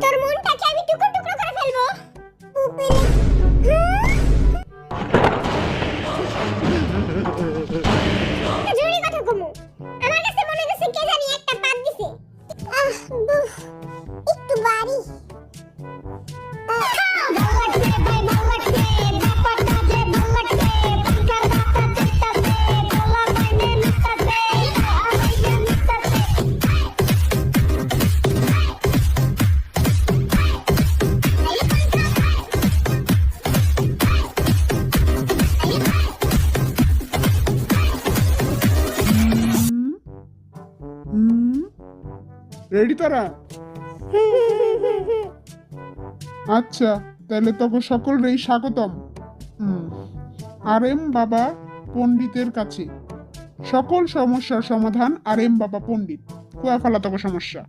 তোর মনটাকে আমি টুকরো টুকরো করে ফেলবো। জরুরি কথা কমু, আমার কাছে মনে হচ্ছে কে জানি একটা পাত দিছে। একটু বাড়ি রেডি তারা? আচ্ছা, তাহলে তখন সকলেই স্বাগতম আর এম বাবা পণ্ডিতের কাছে। সকল সমস্যার সমাধান আর এম বাবা পণ্ডিত। কুয়া ফেলা তখন সমস্যা।